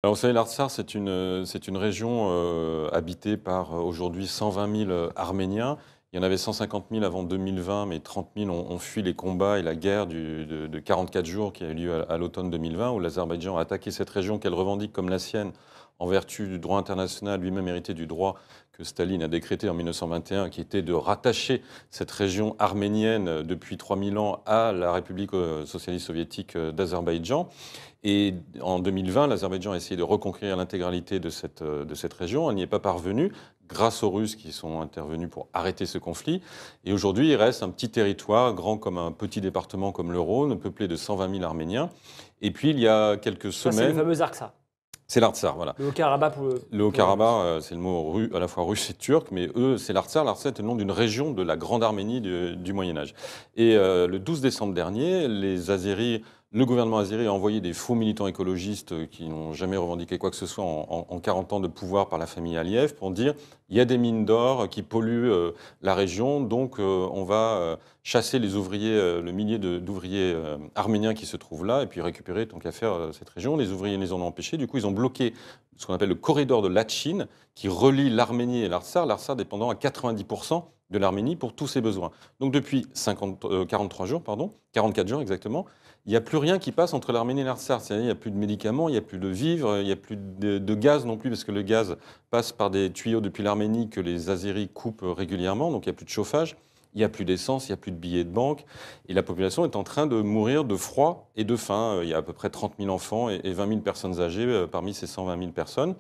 Alors, vous savez, l'Artsakh, c'est une région habitée par aujourd'hui 120 000 Arméniens. Il y en avait 150 000 avant 2020, mais 30 000 ont fui les combats et la guerre de 44 jours qui a eu lieu à l'automne 2020, où l'Azerbaïdjan a attaqué cette région qu'elle revendique comme la sienne en vertu du droit international, lui-même hérité du droit que Staline a décrété en 1921, qui était de rattacher cette région arménienne depuis 3000 ans à la République socialiste soviétique d'Azerbaïdjan. Et en 2020, l'Azerbaïdjan a essayé de reconquérir l'intégralité de cette région. Elle n'y est pas parvenue, grâce aux Russes qui sont intervenus pour arrêter ce conflit. Et aujourd'hui, il reste un petit territoire, grand comme un petit département comme le Rhône, peuplé de 120 000 Arméniens. Et puis, il y a quelques Ça, c'est le semaines... fameux Artsakh. C'est l'Artsakh, voilà. Le Haut-Karabakh Le Haut-Karabakh, c'est le mot à la fois russe et turc, mais eux, c'est l'Artsakh. L'Artsakh est le nom d'une région de la Grande Arménie du Moyen-Âge. Et le 12 décembre dernier, le gouvernement azéri a envoyé des faux militants écologistes qui n'ont jamais revendiqué quoi que ce soit en 40 ans de pouvoir par la famille Aliyev pour dire il y a des mines d'or qui polluent la région, donc on va chasser les ouvriers, le millier d'ouvriers arméniens qui se trouvent là, et puis récupérer tant qu'à faire cette région. Les ouvriers les en ont empêchés. Du coup, ils ont bloqué ce qu'on appelle le corridor de Latchine, qui relie l'Arménie et l'Artsakh, l'Artsakh dépendant à 90% de l'Arménie pour tous ses besoins. Donc depuis 43 jours, 44 jours exactement, il n'y a plus rien qui passe entre l'Arménie et l'Artsakh. C'est-à-dire il n'y a plus de médicaments, il n'y a plus de vivres, il n'y a plus de gaz non plus, parce que le gaz passe par des tuyaux depuis l'Arménie que les Azéris coupent régulièrement, donc il n'y a plus de chauffage. Il n'y a plus d'essence, il n'y a plus de billets de banque. Et la population est en train de mourir de froid et de faim. Il y a à peu près 30 000 enfants et 20 000 personnes âgées parmi ces 120 000 personnes.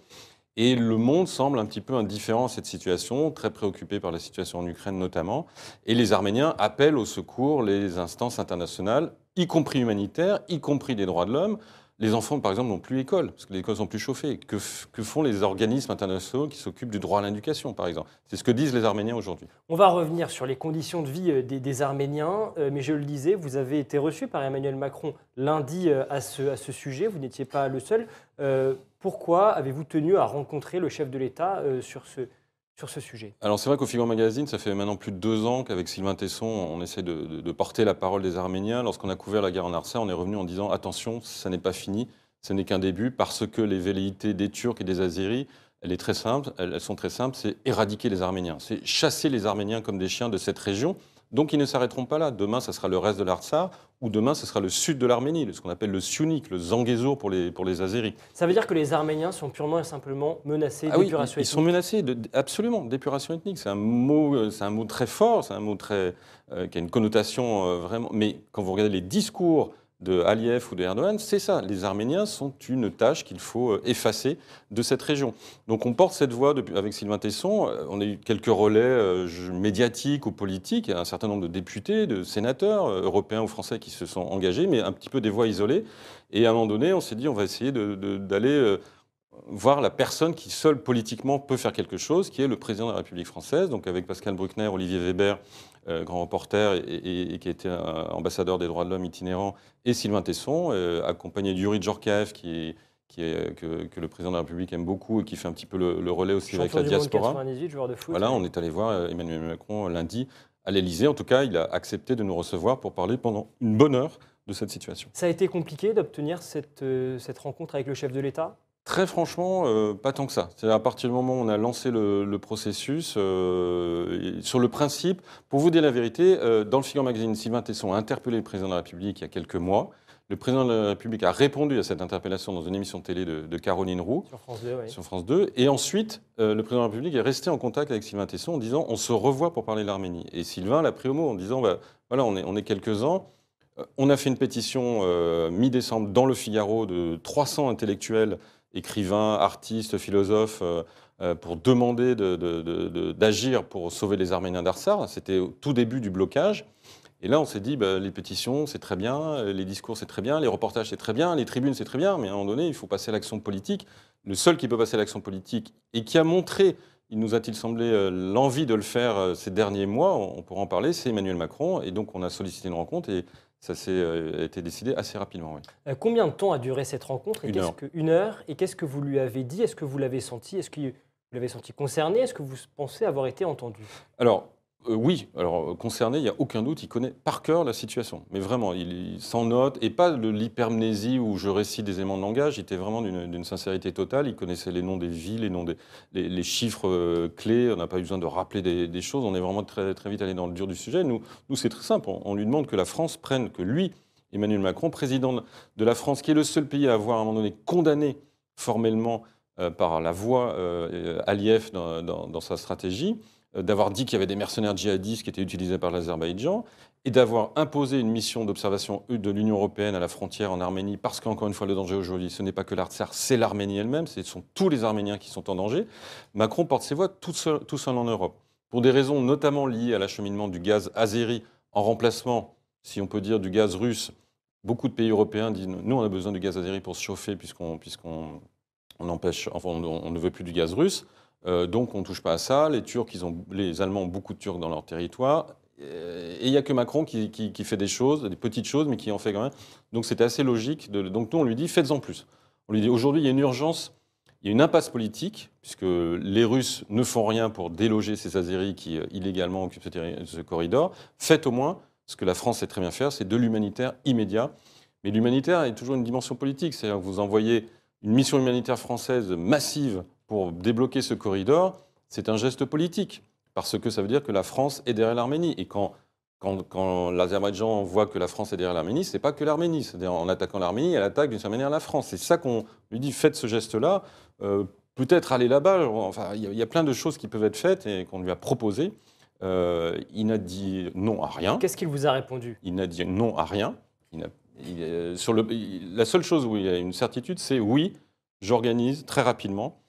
Et le monde semble un petit peu indifférent à cette situation, très préoccupé par la situation en Ukraine notamment. Et les Arméniens appellent au secours les instances internationales, y compris humanitaires, y compris des droits de l'homme. Les enfants, par exemple, n'ont plus l'école, parce que les écoles sont plus chauffées. Que font les organismes internationaux qui s'occupent du droit à l'éducation, par exemple? C'est ce que disent les Arméniens aujourd'hui. On va revenir sur les conditions de vie des Arméniens, mais je le disais, vous avez été reçu par Emmanuel Macron lundi à ce sujet, vous n'étiez pas le seul. Pourquoi avez-vous tenu à rencontrer le chef de l'État sur ce sujet? Alors c'est vrai qu'au Figaro Magazine, ça fait maintenant plus de 2 ans qu'avec Sylvain Tesson, on essaie de porter la parole des Arméniens. Lorsqu'on a couvert la guerre en Artsakh, on est revenu en disant attention, ça n'est pas fini, ce n'est qu'un début, parce que les velléités des Turcs et des Azéris, elles sont très simples, c'est éradiquer les Arméniens, c'est chasser les Arméniens comme des chiens de cette région. Donc ils ne s'arrêteront pas là. Demain, ça sera le reste de l'Artsakh, ou demain, ce sera le sud de l'Arménie, ce qu'on appelle le Syunik, le Zangezur pour les Azéris. Ça veut dire que les Arméniens sont purement et simplement menacés Ah oui, d'épuration ils ethnique? sont menacés, absolument, d'épuration ethnique. C'est un mot très fort, c'est un mot qui a une connotation vraiment. Mais quand vous regardez les discours de Aliyev ou de Erdogan, c'est ça. Les Arméniens sont une tâche qu'il faut effacer de cette région. Donc on porte cette voix avec Sylvain Tesson. On a eu quelques relais médiatiques ou politiques, un certain nombre de députés, de sénateurs européens ou français qui se sont engagés, mais un petit peu des voix isolées. Et à un moment donné, on s'est dit on va essayer d'aller voir la personne qui seule politiquement peut faire quelque chose, qui est le président de la République française, donc avec Pascal Bruckner, Olivier Weber, grand reporter et qui a été ambassadeur des droits de l'homme itinérant, et Sylvain Tesson, accompagné de Yuri Djorkaeff, que le président de la République aime beaucoup et qui fait un petit peu le relais aussi avec la diaspora. 98, joueur de foot. Voilà, on est allé voir Emmanuel Macron lundi à l'Élysée. En tout cas, il a accepté de nous recevoir pour parler pendant une bonne heure de cette situation. Ça a été compliqué d'obtenir cette rencontre avec le chef de l'État? Très franchement, pas tant que ça. C'est à partir du moment où on a lancé le processus, sur le principe, pour vous dire la vérité, dans le Figaro Magazine, Sylvain Tesson a interpellé le président de la République il y a quelques mois. Le président de la République a répondu à cette interpellation dans une émission de télé de Caroline Roux. Sur France 2, oui. Sur France 2. Et ensuite, le président de la République est resté en contact avec Sylvain Tesson en disant on se revoit pour parler de l'Arménie. Et Sylvain l'a pris au mot en disant voilà, on est quelques-uns. On a fait une pétition mi-décembre dans le Figaro de 300 intellectuels, écrivains, artistes, philosophes, pour demander d'agir pour sauver les Arméniens d'Artsakh. C'était au tout début du blocage. Et là, on s'est dit, les pétitions, c'est très bien, les discours, c'est très bien, les reportages, c'est très bien, les tribunes, c'est très bien, mais à un moment donné, il faut passer à l'action politique. Le seul qui peut passer à l'action politique et qui a montré, il nous a-t-il semblé, l'envie de le faire ces derniers mois, on pourra en parler, c'est Emmanuel Macron. Et donc, on a sollicité une rencontre et ça a été décidé assez rapidement. Oui. Combien de temps a duré cette rencontre? Une heure. Une heure. Et qu'est-ce que vous lui avez dit? Est-ce que vous l'avez senti? Est-ce que vous l'avez senti concerné? Est-ce que vous pensez avoir été entendu? Alors, Oui, alors concerné, il n'y a aucun doute, il connaît par cœur la situation. Mais vraiment, il s'en note, et pas de l'hypermnésie où je récite des éléments de langage, il était vraiment d'une sincérité totale, il connaissait les noms des villes, les noms les chiffres clés, on n'a pas eu besoin de rappeler des choses, on est vraiment très, très vite allé dans le dur du sujet. Nous c'est très simple, on lui demande que la France prenne, que lui, Emmanuel Macron, président de la France, qui est le seul pays à avoir à un moment donné condamné formellement par la voix Aliyev dans sa stratégie, d'avoir dit qu'il y avait des mercenaires djihadistes qui étaient utilisés par l'Azerbaïdjan et d'avoir imposé une mission d'observation de l'Union européenne à la frontière en Arménie, parce qu'encore une fois, le danger aujourd'hui, ce n'est pas que l'Artsakh, c'est l'Arménie elle-même, ce sont tous les Arméniens qui sont en danger. Macron porte ses voix tout seul en Europe, pour des raisons notamment liées à l'acheminement du gaz azéri en remplacement, si on peut dire, du gaz russe. Beaucoup de pays européens disent, nous, on a besoin du gaz azéri pour se chauffer, puisqu'on empêche, enfin, on ne veut plus du gaz russe. Donc on ne touche pas à ça. Les Allemands ont beaucoup de Turcs dans leur territoire. Et il n'y a que Macron qui fait des choses, des petites choses, mais qui en fait quand même. Donc c'était assez logique. Donc nous, on lui dit, faites-en plus. On lui dit, aujourd'hui, il y a une urgence, il y a une impasse politique, puisque les Russes ne font rien pour déloger ces Azéris qui illégalement occupent ce corridor. Faites au moins ce que la France sait très bien faire, c'est de l'humanitaire immédiat. Mais l'humanitaire est toujours une dimension politique. C'est-à-dire que vous envoyez une mission humanitaire française massive pour débloquer ce corridor, c'est un geste politique, parce que ça veut dire que la France est derrière l'Arménie. Et quand l'Azerbaïdjan voit que la France est derrière l'Arménie, c'est pas que l'Arménie. C'est-à-dire en attaquant l'Arménie, elle attaque d'une certaine manière la France. C'est ça qu'on lui dit, faites ce geste-là, peut-être aller là-bas. Enfin, il y a plein de choses qui peuvent être faites et qu'on lui a proposées. Il n'a dit non à rien. Qu'est-ce qu'il vous a répondu? Il n'a dit non à rien. La seule chose où il y a une certitude, c'est oui, j'organise très rapidement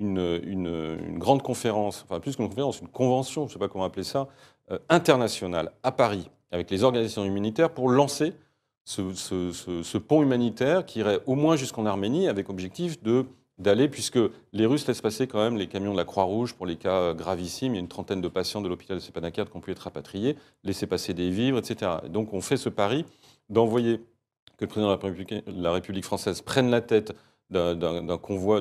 une grande conférence, enfin plus qu'une conférence, une convention, je ne sais pas comment appeler ça, internationale à Paris, avec les organisations humanitaires pour lancer ce pont humanitaire qui irait au moins jusqu'en Arménie, avec objectif d'aller, puisque les Russes laissent passer quand même les camions de la Croix-Rouge pour les cas gravissimes. Il y a une trentaine de patients de l'hôpital de Stepanakert qui ont pu être rapatriés, laisser passer des vivres, etc. Et donc on fait ce pari d'envoyer, que le président de la République française prenne la tête d'un convoi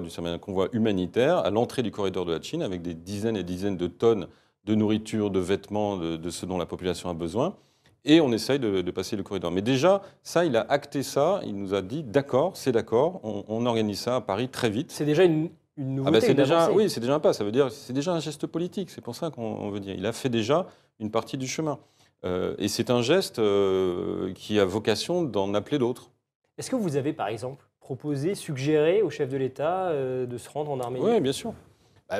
humanitaire à l'entrée du corridor de la Chine, avec des dizaines et dizaines de tonnes de nourriture, de vêtements, de ce dont la population a besoin. Et on essaye de passer le corridor. Mais déjà, ça, il a acté ça, il nous a dit d'accord, c'est d'accord, on organise ça à Paris très vite. C'est déjà une nouveauté. Oui, c'est déjà un pas, ça veut dire c'est déjà un geste politique, c'est pour ça qu'on veut dire. Il a fait déjà une partie du chemin. Et c'est un geste qui a vocation d'en appeler d'autres. Est-ce que vous avez, par exemple, proposé, suggéré au chef de l'État de se rendre en Arménie? Oui, bien sûr.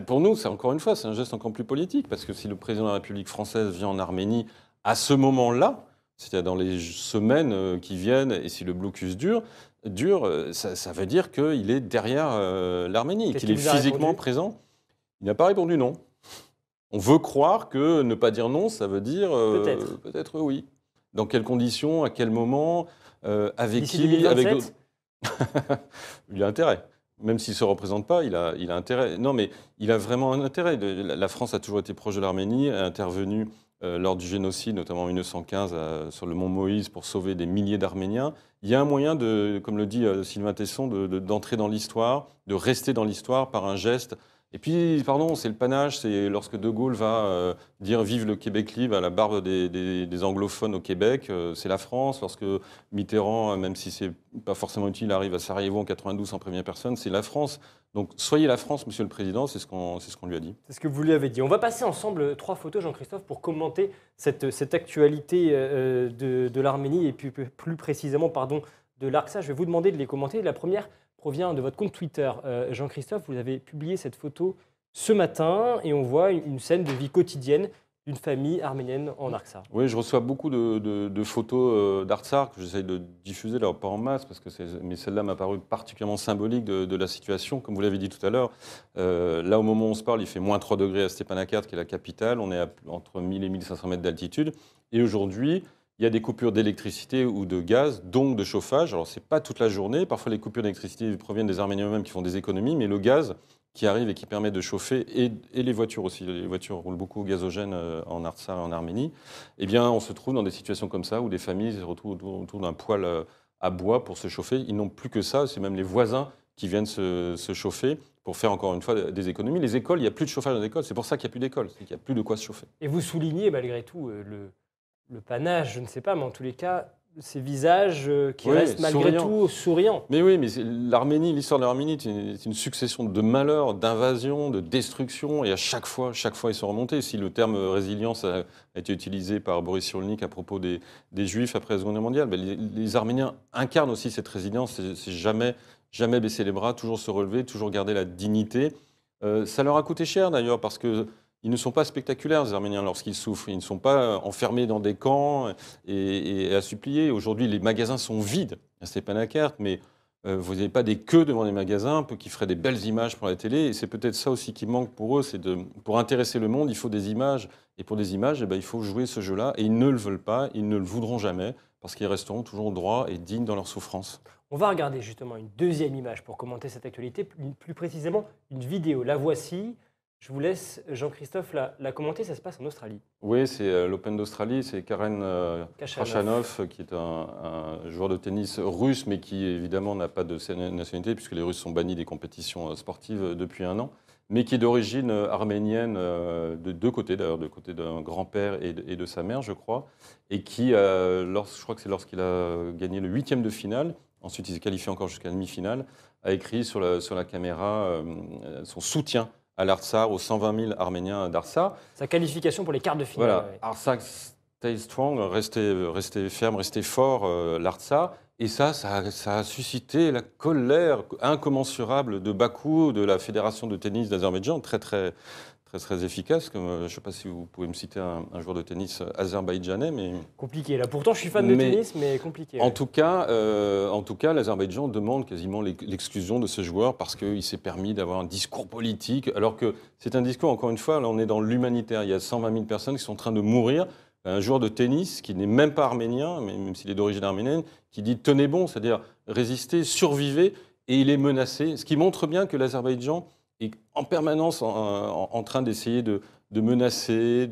Pour nous, c'est encore une fois, c'est un geste encore plus politique, parce que si le président de la République française vient en Arménie à ce moment-là, c'est-à-dire dans les semaines qui viennent, et si le blocus dure, ça veut dire qu'il est derrière l'Arménie, qu'il est physiquement présent. Il n'a pas répondu non. On veut croire que ne pas dire non, ça veut dire peut-être oui. Dans quelles conditions, à quel moment, avec D'ici qui, 2027 avec d'autres. Il a intérêt. Même s'il ne se représente pas, il a intérêt. Non, mais il a vraiment un intérêt. La France a toujours été proche de l'Arménie, a intervenu lors du génocide, notamment en 1915, sur le mont Moïse, pour sauver des milliers d'Arméniens. Il y a un moyen, comme le dit Sylvain Tesson, d'entrer dans l'histoire, de rester dans l'histoire par un geste. Et puis, pardon, c'est le panache, c'est lorsque De Gaulle va dire « Vive le Québec libre » à la barbe des anglophones au Québec, c'est la France. Lorsque Mitterrand, même si c'est pas forcément utile, arrive à Sarajevo en 92 en première personne, c'est la France. Donc, soyez la France, Monsieur le Président, c'est ce qu'on lui a dit. C'est ce que vous lui avez dit. On va passer ensemble 3 photos, Jean-Christophe, pour commenter cette actualité de l'Arménie et plus précisément de l'Artsakh. Je vais vous demander de les commenter. La première provient de votre compte Twitter. Jean-Christophe, vous avez publié cette photo ce matin et on voit une scène de vie quotidienne d'une famille arménienne en Artsakh. Oui, je reçois beaucoup de photos d'Artsakh que j'essaye de diffuser, alors pas en masse, mais celle-là m'a paru particulièrement symbolique de la situation. Comme vous l'avez dit tout à l'heure, là au moment où on se parle, il fait moins 3 degrés à Stepanakert, qui est la capitale. On est entre 1000 et 1500 mètres d'altitude. Et aujourd'hui, il y a des coupures d'électricité ou de gaz, donc de chauffage. Alors, ce n'est pas toute la journée. Parfois, les coupures d'électricité proviennent des Arméniens eux-mêmes qui font des économies, mais le gaz qui arrive et qui permet de chauffer, et les voitures aussi, les voitures roulent beaucoup au gazogène en Artsakh et en Arménie, eh bien, on se trouve dans des situations comme ça, où des familles se retrouvent autour d'un poêle à bois pour se chauffer. Ils n'ont plus que ça, c'est même les voisins qui viennent se chauffer pour faire encore une fois des économies. Les écoles, il n'y a plus de chauffage dans les écoles, c'est pour ça qu'il n'y a plus d'écoles, c'est qu'il n'y a plus de quoi se chauffer. Et vous soulignez malgré tout le panache, je ne sais pas, mais en tous les cas, ces visages qui restent malgré tout souriants. Mais oui, mais l'Arménie, l'histoire de l'Arménie, c'est une succession de malheurs, d'invasions, de destructions, et à chaque fois, ils sont remontés. Si le terme résilience a été utilisé par Boris Cyrulnik à propos des Juifs après la Seconde Guerre mondiale, ben les Arméniens incarnent aussi cette résilience, c'est jamais baisser les bras, toujours se relever, toujours garder la dignité. Ça leur a coûté cher d'ailleurs, parce que ils ne sont pas spectaculaires, les Arméniens, lorsqu'ils souffrent. Ils ne sont pas enfermés dans des camps et à supplier. Aujourd'hui, les magasins sont vides à Stepanakert, mais vous n'avez pas des queues devant les magasins qui feraient des belles images pour la télé. Et c'est peut-être ça aussi qui manque pour eux. Pour intéresser le monde, il faut des images. Et pour des images, il faut jouer ce jeu-là. Et ils ne le veulent pas, ils ne le voudront jamais, parce qu'ils resteront toujours droits et dignes dans leur souffrance. On va regarder justement une deuxième image pour commenter cette actualité, plus précisément une vidéo. La voici. Je vous laisse, Jean-Christophe, la commenter. Ça se passe en Australie. Oui, c'est l'Open d'Australie. C'est Karen Khachanov, qui est un joueur de tennis russe, mais qui évidemment n'a pas de nationalité, puisque les Russes sont bannis des compétitions sportives depuis 1 an, mais qui est d'origine arménienne, de deux côtés, d'ailleurs, de côté d'un grand-père et de sa mère, je crois, et qui, je crois que c'est lorsqu'il a gagné le 8e de finale, ensuite il s'est qualifié encore jusqu'à la demi-finale, a écrit sur la caméra son soutien à l'Artsakh, aux 120 000 Arméniens d'Artsakh. Sa qualification pour les quarts de finale. Voilà, ouais. Artsakh, stay strong, restez ferme, restez fort, l'Artsakh. Et ça a suscité la colère incommensurable de Bakou, de la Fédération de tennis d'Azerbaïdjan, très efficace. Je ne sais pas si vous pouvez me citer un joueur de tennis azerbaïdjanais, mais compliqué là. Pourtant, je suis fan de tennis, mais compliqué. En tout cas, l'Azerbaïdjan demande quasiment l'exclusion de ce joueur parce qu'il s'est permis d'avoir un discours politique, alors que c'est un discours, encore une fois, là on est dans l'humanitaire. Il y a 120 000 personnes qui sont en train de mourir. Un joueur de tennis qui n'est même pas arménien, même s'il est d'origine arménienne, qui dit tenez bon, c'est-à-dire résistez, survivez, et il est menacé. Ce qui montre bien que l'Azerbaïdjan est en permanence en train d'essayer de menacer,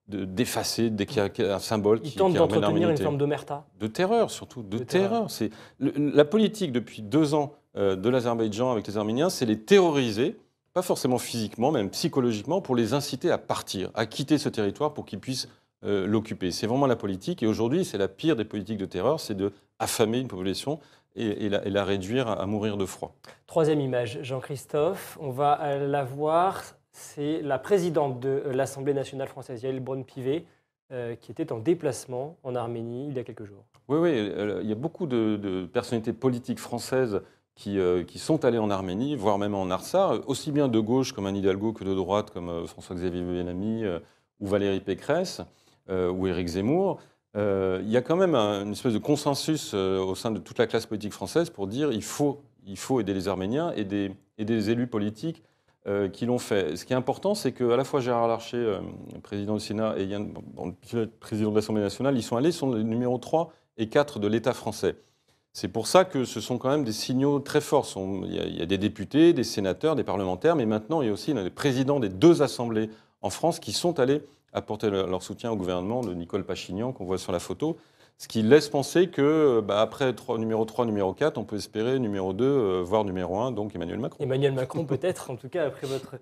d'effacer dès qu'il y a un symbole qui tente d'entretenir une forme d'omerta. De terreur, surtout, de terreur. C'est la politique depuis 2 ans de l'Azerbaïdjan avec les Arméniens, c'est les terroriser, pas forcément physiquement, même psychologiquement, pour les inciter à partir, à quitter ce territoire pour qu'ils puissent l'occuper. C'est vraiment la politique. Et aujourd'hui, c'est la pire des politiques de terreur, c'est d'affamer une population et la réduire à mourir de froid. Troisième image, Jean-Christophe, on va la voir. C'est la présidente de l'Assemblée nationale française, Yaël Braun-Pivet, qui était en déplacement en Arménie il y a quelques jours. Oui, il y a beaucoup de personnalités politiques françaises qui sont allées en Arménie, voire même en Artsakh, aussi bien de gauche comme Anne Hidalgo que de droite comme François-Xavier Bellamy ou Valérie Pécresse ou Éric Zemmour. Il y a quand même une espèce de consensus au sein de toute la classe politique française pour dire qu'il faut aider les Arméniens et des élus politiques qui l'ont fait. Ce qui est important, c'est qu'à la fois Gérard Larcher, président du Sénat, et Yann, président de l'Assemblée nationale, ils sont les numéros 3 et 4 de l'État français. C'est pour ça que ce sont quand même des signaux très forts. Il y a des députés, des sénateurs, des parlementaires, mais maintenant il y a aussi les présidents des 2 assemblées en France qui sont allés apporter leur soutien au gouvernement de Nicole Pachinian, qu'on voit sur la photo. Ce qui laisse penser que, après numéro 3, numéro 4, on peut espérer numéro 2, voire numéro 1, donc Emmanuel Macron. Emmanuel Macron peut-être, en tout cas après votre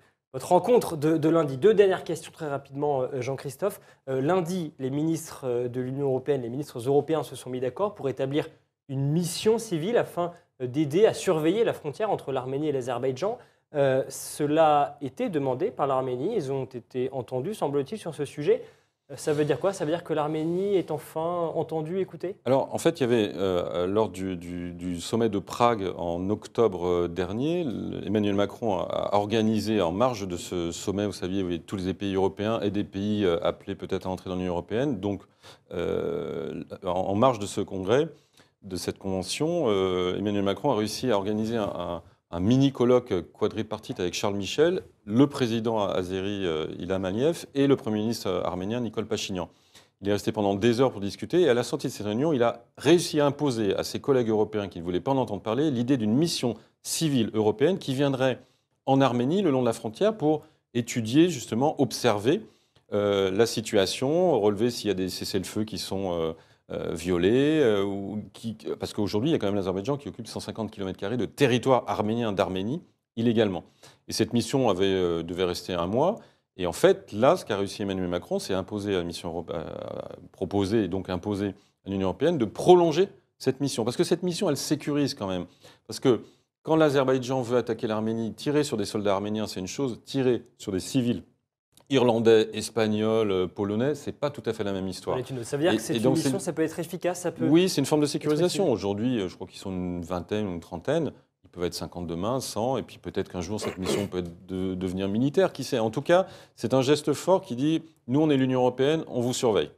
rencontre de lundi. 2 dernières questions très rapidement, Jean-Christophe. Lundi, les ministres de l'Union européenne, les ministres européens se sont mis d'accord pour établir une mission civile afin d'aider à surveiller la frontière entre l'Arménie et l'Azerbaïdjan. Cela était demandé par l'Arménie, ils ont été entendus, semble-t-il, sur ce sujet. Ça veut dire quoi? Ça veut dire que l'Arménie est enfin entendue, écoutée? Alors, en fait, il y avait, lors du sommet de Prague en octobre dernier, Emmanuel Macron a organisé, en marge de ce sommet, vous saviez, où il y avait tous les pays européens et des pays appelés peut-être à entrer dans l'Union européenne. Donc, en marge de ce congrès, de cette convention, Emmanuel Macron a réussi à organiser un mini-colloque quadripartite avec Charles Michel, le président azéri Ilham Aliyev et le Premier ministre arménien Nicole Pachinian. Il est resté pendant des heures pour discuter et à la sortie de cette réunion, il a réussi à imposer à ses collègues européens qui ne voulaient pas en entendre parler l'idée d'une mission civile européenne qui viendrait en Arménie, le long de la frontière, pour étudier, justement, observer la situation, relever s'il y a des cessez-le-feu qui sont violées, parce qu'aujourd'hui, il y a quand même l'Azerbaïdjan qui occupe 150 km² de territoire arménien d'Arménie illégalement. Et cette mission devait rester un mois. Et en fait, là, ce qu'a réussi Emmanuel Macron, c'est imposer à la mission proposer et donc imposer à l'Union européenne de prolonger cette mission. Parce que cette mission, elle sécurise quand même. Parce que quand l'Azerbaïdjan veut attaquer l'Arménie, tirer sur des soldats arméniens, c'est une chose. Tirer sur des civils irlandais, espagnols, polonais, c'est pas tout à fait la même histoire. Ça veut dire que cette mission, ça peut être efficace, Oui, c'est une forme de sécurisation. Aujourd'hui, je crois qu'ils sont une vingtaine ou une trentaine. Ils peuvent être 50 demain, 100, et puis peut-être qu'un jour, cette mission peut devenir militaire, qui sait. En tout cas, c'est un geste fort qui dit, nous, on est l'Union européenne, on vous surveille.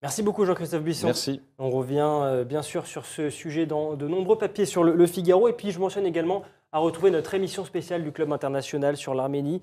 Merci beaucoup Jean-Christophe Buisson. Merci. On revient bien sûr sur ce sujet dans de nombreux papiers sur le Figaro. Et puis je mentionne également à retrouver notre émission spéciale du Club International sur l'Arménie.